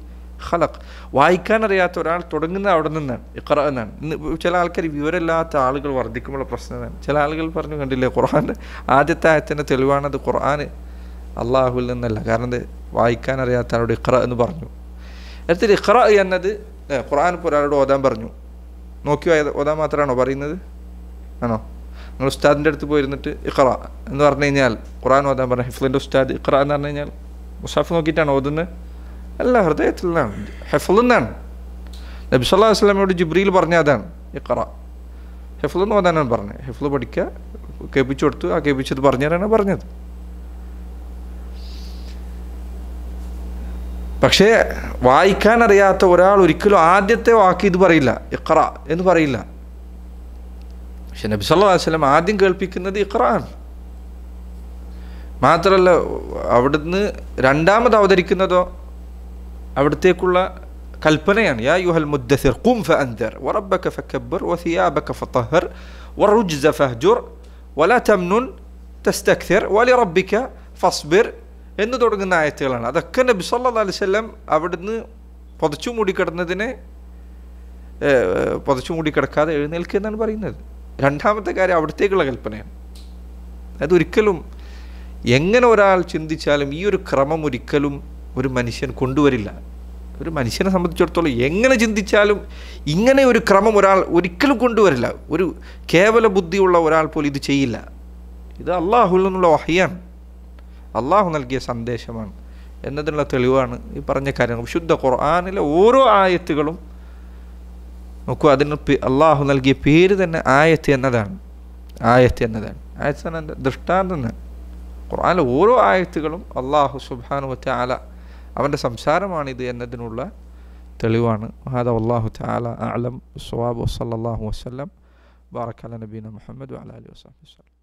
ഖലഖ്. വായിക്കാൻ അറിയാത്ത ഒരാൾ തുടങ്ങുന്നത് അവിടെ നിന്നാണ്, ഇഖ്റ എന്നാണ്. ഇന്ന് ചില ആൾക്കാർ വിവരമില്ലാത്ത ആളുകൾ വർദ്ധിക്കുമ്പോൾ പ്രശ്നമാണ്. ചില ആളുകൾ പറഞ്ഞു, കണ്ടില്ലേ, ഖുർആൻ്റെ ആദ്യത്തെ ആയത്തിൻ്റെ തെളിവാണത്, ഖുർആൻ അള്ളാഹുവിൽ നിന്നല്ല. കാരണം ഇത് വായിക്കാൻ അറിയാത്ത ആളോട് ഇഖ്റ എന്ന് പറഞ്ഞു. അടുത്തത് ഇഖ്റ എന്നത് ഖുർആൻ ഇപ്പോൾ ഒരാളോട് ഓതാൻ പറഞ്ഞു, നോക്കി ഓതാൻ മാത്രമാണോ പറയുന്നത്? ആണോ? നിങ്ങൾ ഉസ്താദിൻ്റെ അടുത്ത് പോയിരുന്നിട്ട് ഇഖ്റ എന്ന് പറഞ്ഞു കഴിഞ്ഞാൽ, ഖുർആൻ ഓതാൻ പറഞ്ഞു, ഹിഫ്ലിൻ്റെ ഉസ്താദ് ഇഖ്റ എന്ന് പറഞ്ഞു കഴിഞ്ഞാൽ മുസാഫ് നോക്കിയിട്ടാണ് ഓതുന്നത്? അല്ല, ഹൃദയത്തിൽ നിന്നാണ്, ഹിഫ്ലിൽ നിന്നാണ്. നബി സല്ലല്ലാഹു അലൈഹി വസല്ലമയോട് ജിബ്രീൽ പറഞ്ഞ അതാണ് ഇഖ്റ, ഹിഫ്ലിൽ നിന്ന് ഓതാനാണ് പറഞ്ഞത്. ഹിഫ്ല് പഠിക്കുക, കേൾപ്പിച്ചു കൊടുത്തു, ആ കേൾപ്പിച്ചത് പറഞ്ഞു തരാനാണ് പറഞ്ഞത്. പക്ഷേ വായിക്കാൻ അറിയാത്ത ഒരാൾ ഒരിക്കലും ആദ്യത്തെ വാക്ക് ഇത് പറയില്ല, ഇഖ്റ എന്ന് പറയില്ല. പക്ഷെ നബി സല്ലല്ലാഹു അലൈഹി വസല്ലം ആദ്യം കേൾപ്പിക്കുന്നത് ഇഖ്റ ആണ്. മാത്രമല്ല അവിടുന്ന് രണ്ടാമത് അവതരിക്കുന്നതോ അവിടത്തേക്കുള്ള കൽപ്പനയാണ്. യാ അയ്യുഹൽ മുദ്ദസ്സിർ ഖും ഫഅൻദിർ വറബ്ബക ഫകബ്ബിർ വസിയാബക ഫതഹ്ഹിർ വറുജ്സ ഫഹ്ജുർ വലാ തംനുൻ തസ്തക്തിർ വലിറബ്ബിക ഫസ്ബിർ എന്ന് തുടങ്ങുന്ന ആയത്തുകളാണ്. അതൊക്കെ നബി സല്ലല്ലാഹു അലൈഹി വസല്ലം അവിടുന്ന് പുതച്ചു മൂടിക്കിടക്കാതെ എഴുന്നേൽക്കുക എന്നാണ് പറയുന്നത്. രണ്ടാമത്തെ കാര്യം അവിടത്തേക്കുള്ള കൽപ്പനയാണ്. അതൊരിക്കലും എങ്ങനെ ഒരാൾ ചിന്തിച്ചാലും ഈ ഒരു ക്രമം ഒരിക്കലും ഒരു മനുഷ്യൻ കൊണ്ടുവരില്ല. ഒരു മനുഷ്യനെ സംബന്ധിച്ചിടത്തോളം എങ്ങനെ ചിന്തിച്ചാലും ഇങ്ങനെ ഒരു ക്രമം ഒരാൾ ഒരിക്കലും കൊണ്ടുവരില്ല. ഒരു കേവല ബുദ്ധിയുള്ള ഒരാൾ പോലും ഇത് ചെയ്യില്ല. ഇത് അള്ളാഹുൽ നിന്നുള്ള വഹിയാണ്, അള്ളാഹു നൽകിയ സന്ദേശമാണ് എന്നതിനുള്ള തെളിവാണ് ഈ പറഞ്ഞ കാര്യങ്ങൾ. വിശുദ്ധ ഖുർആനിലെ ഓരോ ആയത്തുകളും നോക്കൂ, അതിന് അള്ളാഹു നൽകിയ പേര് തന്നെ ആയത്ത് എന്നതാണ്. ആയത്ത് തന്നെ ദൃഷ്ടാന്തം തന്നെ. ഖുർആനിലെ ഓരോ ആയത്തുകളും അള്ളാഹു സുബ്ഹാനഹു വ തആല അവൻ്റെ സംസാരമാണിത് എന്നതിനുള്ള തെളിവാണ്. ഹാദാ വല്ലാഹു തആല അഅലം ബിസ്സവാബ് വസല്ലല്ലാഹു വസല്ലം ബാറക അലാ നബീന മുഹമ്മദ് വഅലാ ആലിഹി വസഹ്ബിഹി വസല്ലം.